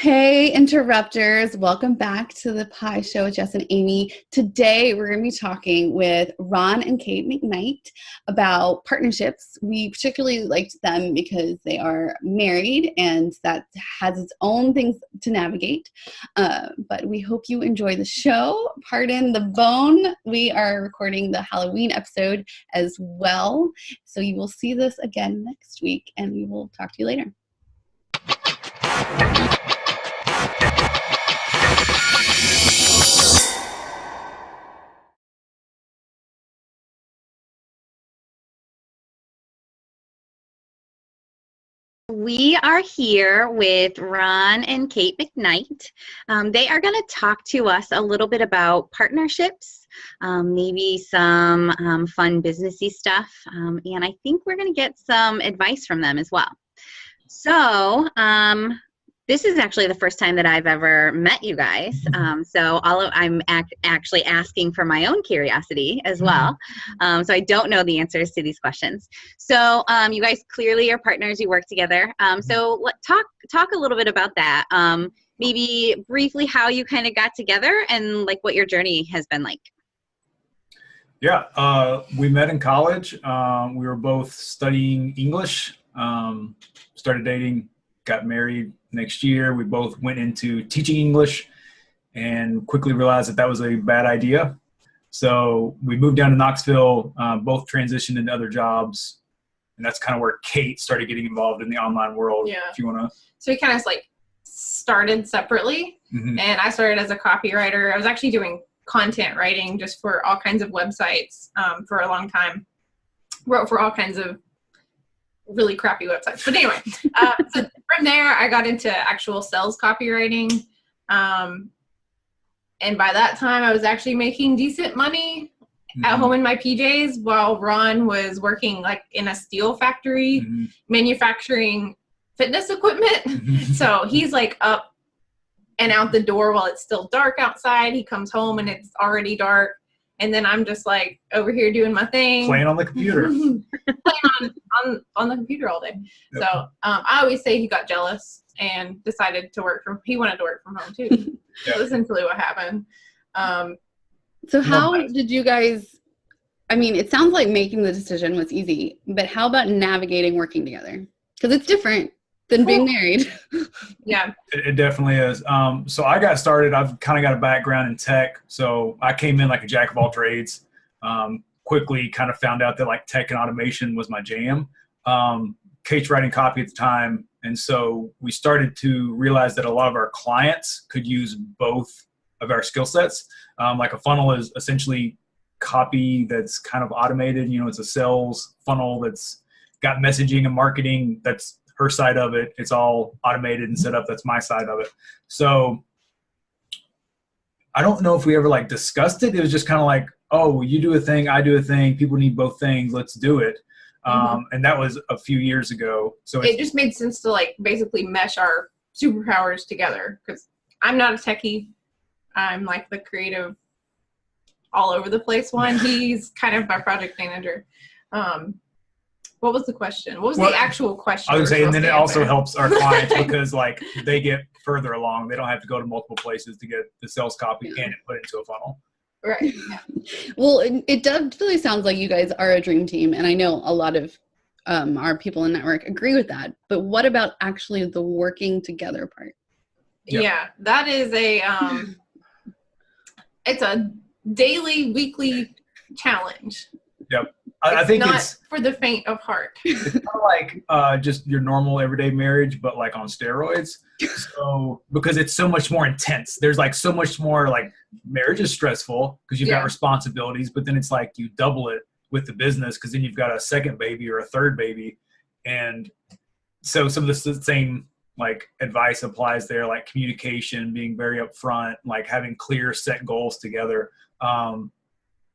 Hey, interrupters. Welcome back to the Pie Show with Jess and Amy. Today, we're going to be talking with Ron and Kate McKnight about partnerships. We particularly liked them because they are married, and that has its own things to navigate. But we hope you enjoy the show. Pardon the bone. We are recording the Halloween episode as well. So you will see this again next week, and we will talk to you later. We are here with Ron and Kate McKnight. They are going to talk to us a little bit about partnerships, maybe some fun businessy stuff, and I think we're going to get some advice from them as well. So this is actually the first time that I've ever met you guys, so I'm actually asking for my own curiosity as well. So I don't know the answers to these questions. So you guys clearly are partners. You work together. So talk a little bit about that. Maybe briefly how you kind of got together and like what your journey has been like. Yeah, we met in college. We were both studying English, started dating, got married next year. We both went into teaching English and quickly realized that that was a bad idea. So we moved down to Knoxville, both transitioned into other jobs. And that's kind of where Kate started getting involved in the online world. Yeah. If you want to. So we kind of like started separately, and I started as a copywriter. I was actually doing content writing just for all kinds of websites for a long time. Wrote for all kinds of really crappy websites. But anyway, so from there, I got into actual sales copywriting. And by that time, I was actually making decent money at home in my PJs while Ron was working like in a steel factory, manufacturing fitness equipment. So he's like up and out the door while it's still dark outside. He comes home and it's already dark. And then I'm just like over here doing my thing. Playing on the computer. Playing on the computer all day. Yep. So I always say he got jealous and decided to he wanted to work from home too. Yep. So that's essentially what happened. So how did you guys, I mean, it sounds like making the decision was easy, but how about navigating working together? Because it's different than being married. Yeah. It definitely is. So I got started, I've kind of got a background in tech. So I came in like a jack of all trades. Quickly kind of found out that like tech and automation was my jam. Kate's writing copy at the time. And so we started to realize that a lot of our clients could use both of our skill sets. Like a funnel is essentially copy that's kind of automated. You know, it's a sales funnel that's got messaging and marketing. That's her side of it. It's all automated and set up. That's my side of it. So I don't know if we ever like discussed it. It was just kind of like, oh, you do a thing, I do a thing. People need both things. Let's do it. And that was a few years ago. So it just made sense to like basically mesh our superpowers together, because I'm not a techie. I'm like the creative all over the place one. He's kind of my project manager. What was the question? What was the actual question? I would say, and then it also helps our clients because like they get further along. They don't have to go to multiple places to get the sales copy and put it into a funnel. Right. Yeah. Well, it definitely sounds like you guys are a dream team. And I know a lot of our people in network agree with that. But what about actually the working together part? Yeah, that is it's a daily, weekly challenge. Yep. I think not it's for the faint of heart. It's kind of like just your normal everyday marriage, but like on steroids. So because it's so much more intense, there's like so much more like marriage is stressful because you've got responsibilities, but then it's like you double it with the business because then you've got a second baby or a third baby. And so some of the same like advice applies there, like communication, being very upfront, like having clear set goals together.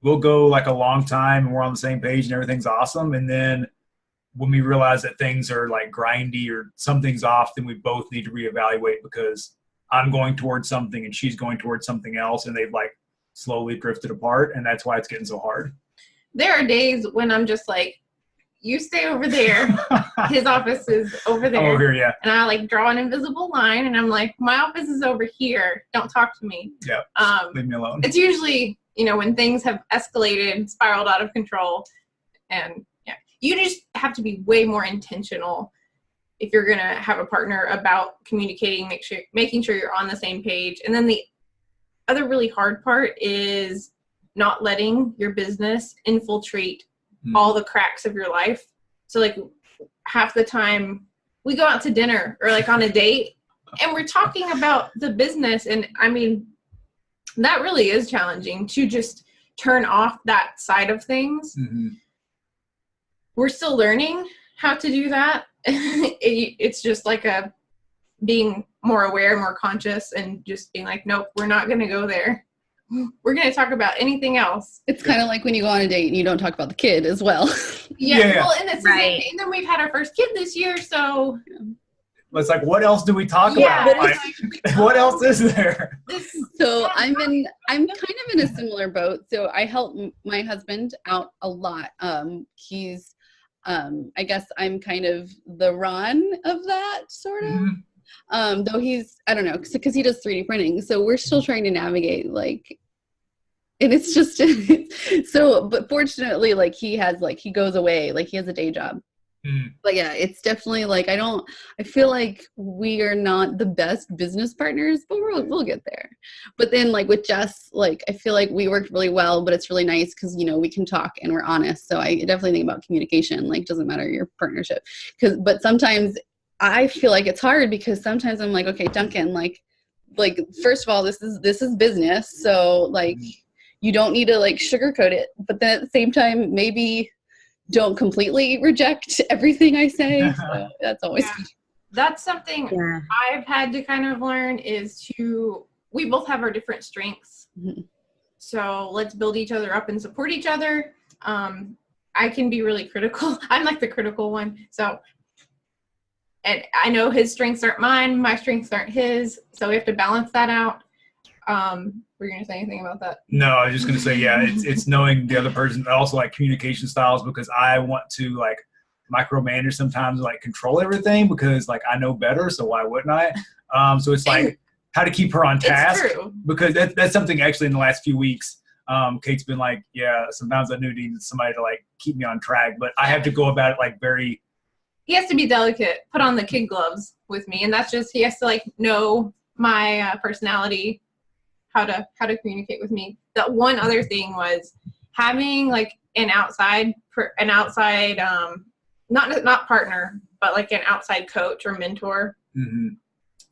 We'll go like a long time and we're on the same page and everything's awesome. And then when we realize that things are like grindy or something's off, then we both need to reevaluate because I'm going towards something and she's going towards something else. And they've like slowly drifted apart. And that's why it's getting so hard. There are days when I'm just like, you stay over there. His office is over there. I'm over here, yeah. And I like draw an invisible line, and I'm like, my office is over here. Don't talk to me. Yeah. Leave me alone. It's usually, when things have escalated, spiraled out of control, and yeah, you just have to be way more intentional if you're gonna have a partner about communicating, making sure you're on the same page. And then the other really hard part is not letting your business infiltrate all the cracks of your life. So like half the time we go out to dinner or like on a date and we're talking about the business. And I mean, that really is challenging to just turn off that side of things. Mm-hmm. We're still learning how to do that. It's just like being more aware, more conscious, and just being like, nope, we're not going to go there. We're going to talk about anything else. It's kind of like when you go on a date and you don't talk about the kid as well. Yeah. Well, and it's right. And then we've had our first kid this year, so. It's like, what else do we talk about? Like, what else is there? So I'm kind of in a similar boat. So I help my husband out a lot. He's, I guess I'm kind of the Ron of that sort of. Mm-hmm. Though he's, I don't know, because he does 3D printing. So we're still trying to navigate and it's just, so, but fortunately, he goes away, he has a day job. Mm. But yeah, it's definitely I feel like we are not the best business partners, but we'll get there. But then with Jess, I feel like we worked really well, but it's really nice because, we can talk and we're honest. So I definitely think about communication, doesn't matter your partnership. But sometimes I feel like it's hard because sometimes I'm like, okay, Duncan, first of all, this is business. So you don't need to sugarcoat it. But then at the same time, maybe don't completely reject everything I say. So that's always that's something I've had to kind of learn is we both have our different strengths. Mm-hmm. So let's build each other up and support each other. I can be really critical. I'm the critical one. So, and I know his strengths aren't mine. My strengths aren't his. So we have to balance that out. Were you going to say anything about that? No, I was just going to say, it's knowing the other person, but also communication styles, because I want to micromanage sometimes, control everything because I know better. So why wouldn't I? So it's how to keep her on task, because that's something actually in the last few weeks. Kate's been sometimes I need somebody to keep me on track, but I have to go about it very. He has to be delicate, put on the kid gloves with me. And that's just, he has to know my personality, how to communicate with me. The one other thing was having an outside, not partner, but an outside coach or mentor mm-hmm.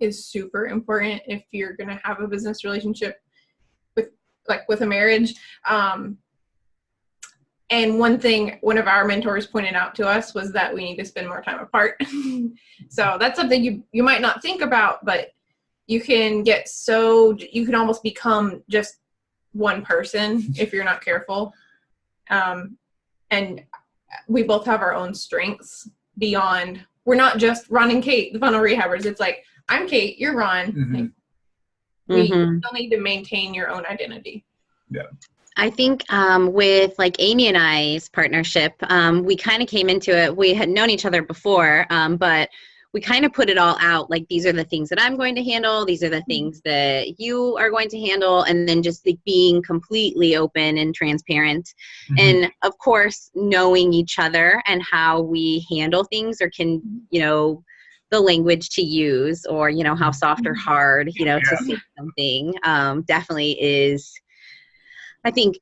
is super important if you're going to have a business relationship with a marriage. And one thing one of our mentors pointed out to us was that we need to spend more time apart. So that's something you might not think about, but you can you can almost become just one person if you're not careful. And we both have our own strengths beyond, we're not just Ron and Kate, the funnel rehabbers. It's I'm Kate, you're Ron. Mm-hmm. We still need to maintain your own identity. Yeah. I think with Amy and I's partnership, we kind of came into it. We had known each other before, but we kind of put it all out. These are the things that I'm going to handle. These are the things that you are going to handle. And then just being completely open and transparent. Mm-hmm. And of course, knowing each other and how we handle things or can, the language to use or, how soft or hard, to say something definitely is, I think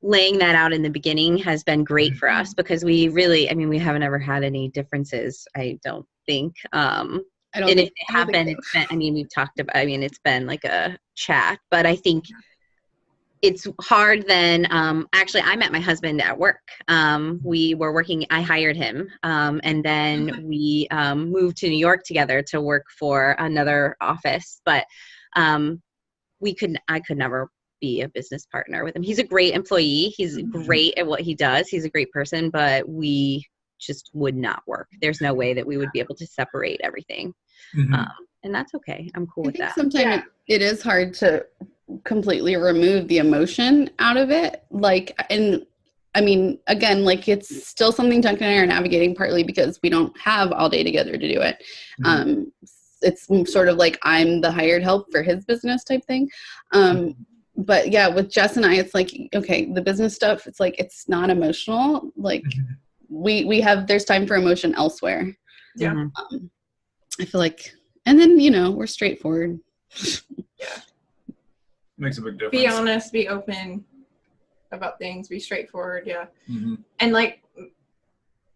laying that out in the beginning has been great for us because we really, we haven't ever had any differences, I don't think. And if they happen, it's been, we've talked about, it's been a chat, but I think it's hard then. Actually, I met my husband at work. We were working, I hired him. And then we moved to New York together to work for another office, but I could never be a business partner with him. He's a great employee. He's great at what he does. He's a great person, but we just would not work. There's no way that we would be able to separate everything. Mm-hmm. And that's okay. I'm cool with that. Sometimes it is hard to completely remove the emotion out of it. And I mean, again, like it's still something Duncan and I are navigating, partly because we don't have all day together to do it. It's sort of like I'm the hired help for his business type thing. But yeah, with Jess and I, it's like, okay, the business stuff, it's like, it's not emotional. Like there's time for emotion elsewhere. Yeah. I feel like, and then, we're straightforward. Yeah. Makes a big difference. Be honest, be open about things, be straightforward. Yeah. And like,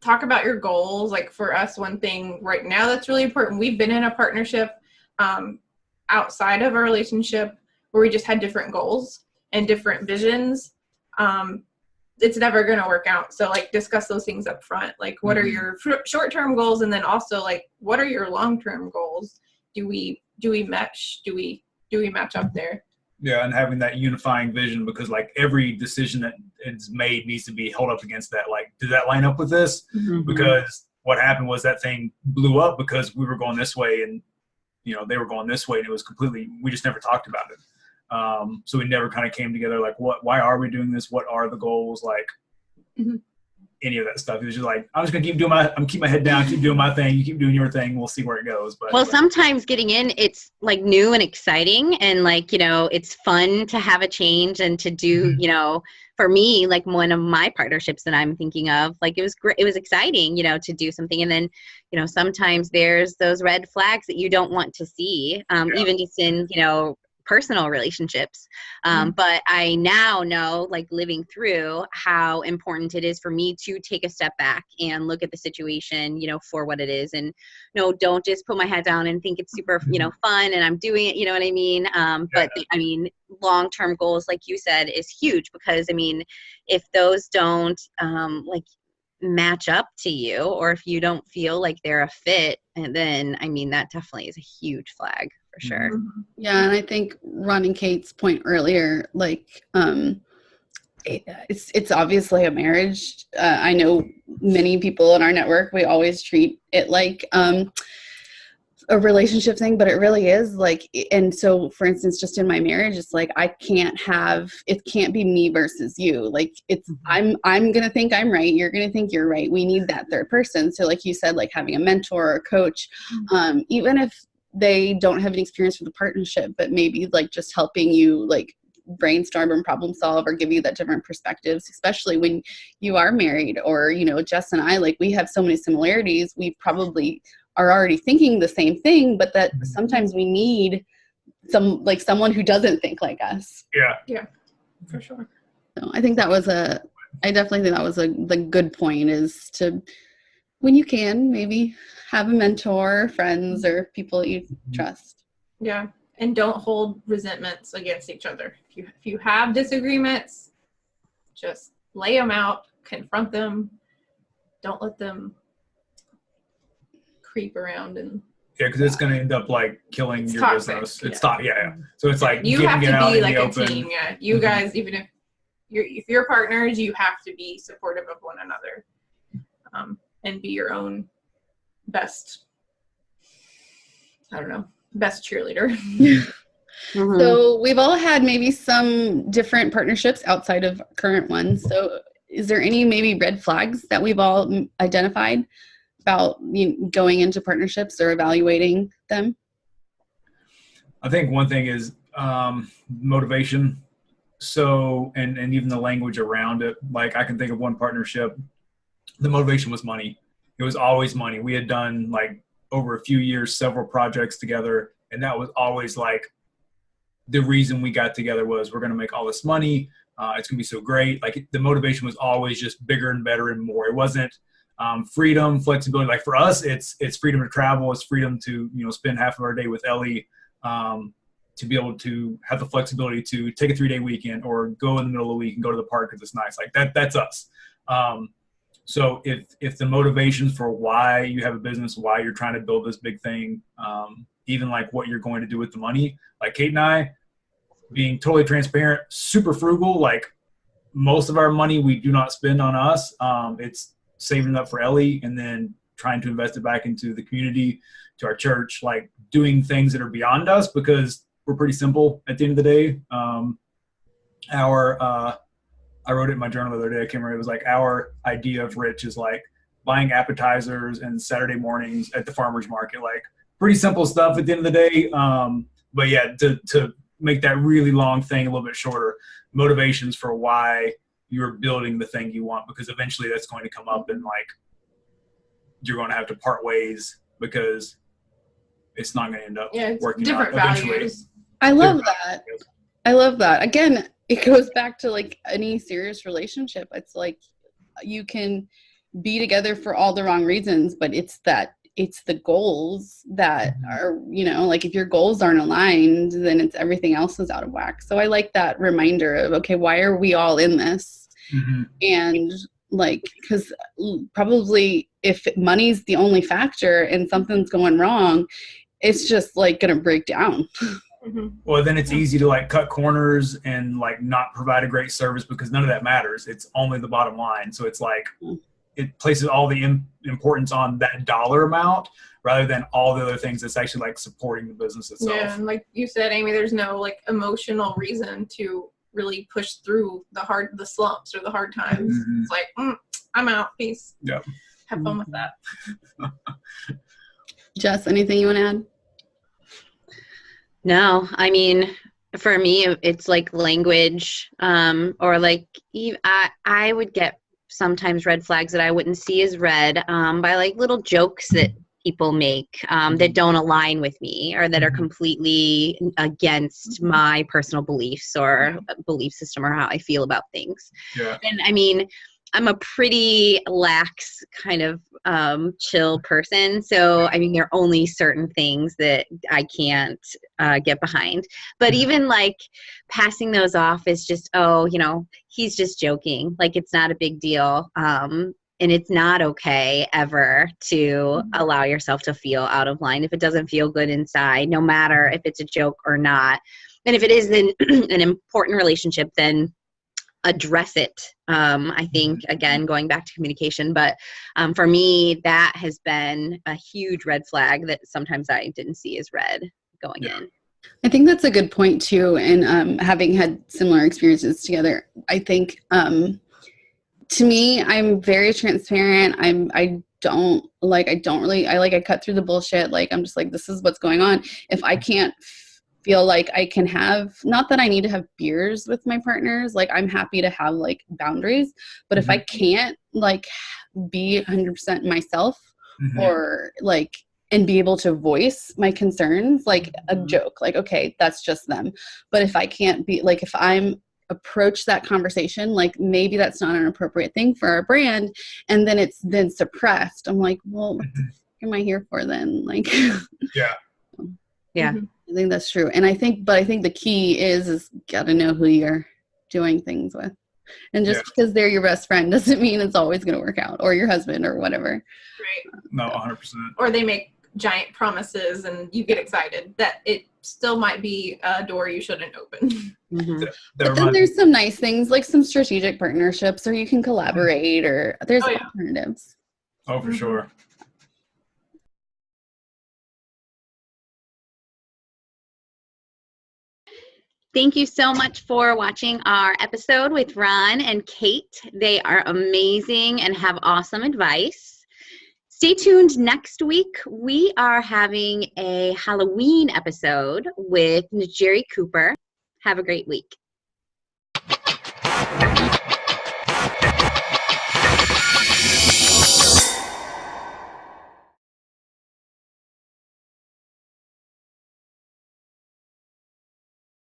talk about your goals. Like for us, one thing right now that's really important, we've been in a partnership outside of our relationship where we just had different goals and different visions. It's never going to work out. So like discuss those things up front. Like what are your short-term goals? And then also like, what are your long-term goals? Do we match? Do we match up there? Yeah, and having that unifying vision, because like every decision that is made needs to be held up against that. Like, does that line up with this? Because what happened was that thing blew up because we were going this way and they were going this way, and it was completely, we just never talked about it. So we never kind of came together like, why are we doing this? What are the goals? Like any of that stuff. It was just like, I'm just gonna keep my head down, keep doing my thing, you keep doing your thing, we'll see where it goes. But well, sometimes getting in, it's like new and exciting, and like it's fun to have a change and to do for me, like one of my partnerships that I'm thinking of, like it was great, it was exciting to do something, and then sometimes there's those red flags that you don't want to see, even just in personal relationships. But I now know, like living through, how important it is for me to take a step back and look at the situation, for what it is. And don't just put my head down and think it's super, fun and I'm doing it, you know what I mean? But I mean, long-term goals, like you said, is huge, because I mean, if those don't like match up to you, or if you don't feel like they're a fit, and then I mean, that definitely is a huge flag. For sure. Yeah, and I think Ron and Kate's point earlier, like it's obviously a marriage. I know many people in our network, we always treat it like a relationship thing, but it really is like, and so for instance, just in my marriage, it's like it can't be me versus you. Like it's I'm gonna think I'm right, you're gonna think you're right. We need that third person. So like you said, like having a mentor or a coach, even if they don't have any experience with a partnership, but maybe like just helping you like brainstorm and problem solve, or give you that different perspectives, especially when you are married, or Jess and I, like we have so many similarities, we probably are already thinking the same thing, but that sometimes we need someone who doesn't think like us. Yeah, for sure. So I think I definitely think that was the good point, is to, when you can, maybe have a mentor, friends, or people that you trust. Yeah, and don't hold resentments against each other. If you have disagreements, just lay them out, confront them. Don't let them creep around and. Yeah, because it's going to end up like killing your toxic, business. It's yeah. So it's like you have to be like a open. team. Yeah, you guys, even if you're partners, you have to be supportive of one another, and be your own best cheerleader. So we've all had maybe some different partnerships outside of current ones. So is there any maybe red flags that we've all identified about going into partnerships or evaluating them? I think one thing is motivation. So, and even the language around it. Like I can think of one partnership, the motivation was money. It was always money. We had done like over a few years, several projects together. And that was always like the reason we got together was we're going to make all this money. It's going to be so great. Like the motivation was always just bigger and better and more. It wasn't freedom, flexibility. Like for us, it's freedom to travel. It's freedom to, spend half of our day with Ellie, to be able to have the flexibility to take a 3-day weekend or go in the middle of the week and go to the park because it's nice. Like that's us. So if the motivations for why you have a business, why you're trying to build this big thing, even like what you're going to do with the money, like Kate and I, being totally transparent, super frugal, like most of our money we do not spend on us. It's saving up for Ellie and then trying to invest it back into the community, to our church, like doing things that are beyond us because we're pretty simple at the end of the day. I wrote it in my journal the other day. I can't remember. It was like our idea of rich is like buying appetizers and Saturday mornings at the farmer's market. Like pretty simple stuff at the end of the day. But yeah, to make that really long thing a little bit shorter, motivations for why you're building the thing you want, because eventually that's going to come up and like you're going to have to part ways because it's not going to end up working different out values. eventually. I love that. I love that. Again, it goes back to like any serious relationship. It's like you can be together for all the wrong reasons, but it's the goals that are, like if your goals aren't aligned, then it's everything else is out of whack. So I like that reminder of, okay, why are we all in this? And like, because probably if money's the only factor and something's going wrong, it's just like going to break down. Well, then it's easy to like cut corners and like not provide a great service because none of that matters. It's only the bottom line. So it's like it places all the importance on that dollar amount rather than all the other things that's actually like supporting the business itself. Yeah, and like you said, Amy, there's no like emotional reason to really push through the slumps or the hard times. It's like, I'm out. Peace. Yeah. Have fun with that. Jess, anything you want to add? No, I mean, for me, it's like language, or like I would get sometimes red flags that I wouldn't see as red by like little jokes that people make that don't align with me or that are completely against my personal beliefs or belief system or how I feel about things. Yeah. And I mean, I'm a pretty lax kind of chill person. So, I mean, there are only certain things that I can't get behind. But even like passing those off is just, he's just joking. Like it's not a big deal. And it's not okay ever to allow yourself to feel out of line if it doesn't feel good inside, no matter if it's a joke or not. And if it is then an important relationship, then address it. I think, again, going back to communication, but for me, that has been a huge red flag that sometimes I didn't see as red going in. I think that's a good point too. And having had similar experiences together, I think to me, I'm very transparent. I cut through the bullshit. Like, I'm just like, this is what's going on. If I can't feel like I can have, not that I need to have beers with my partners, like I'm happy to have like boundaries, but if I can't like be 100% myself or like, and be able to voice my concerns, like a joke, like, okay, that's just them. But if I can't be like, if I'm approach that conversation, like maybe that's not an appropriate thing for our brand. And then it's then suppressed. I'm like, well, what am I here for then? Like, yeah. I think that's true. And I think the key is got to know who you're doing things with. And just because they're your best friend doesn't mean it's always going to work out, or your husband or whatever. Right. No, 100%. Or they make giant promises and you get excited that it still might be a door you shouldn't open. But then there's some nice things like some strategic partnerships, or you can collaborate, or there's alternatives. Oh, for sure. Thank you so much for watching our episode with Ron and Kate. They are amazing and have awesome advice. Stay tuned next week. We are having a Halloween episode with Jerry Cooper. Have a great week.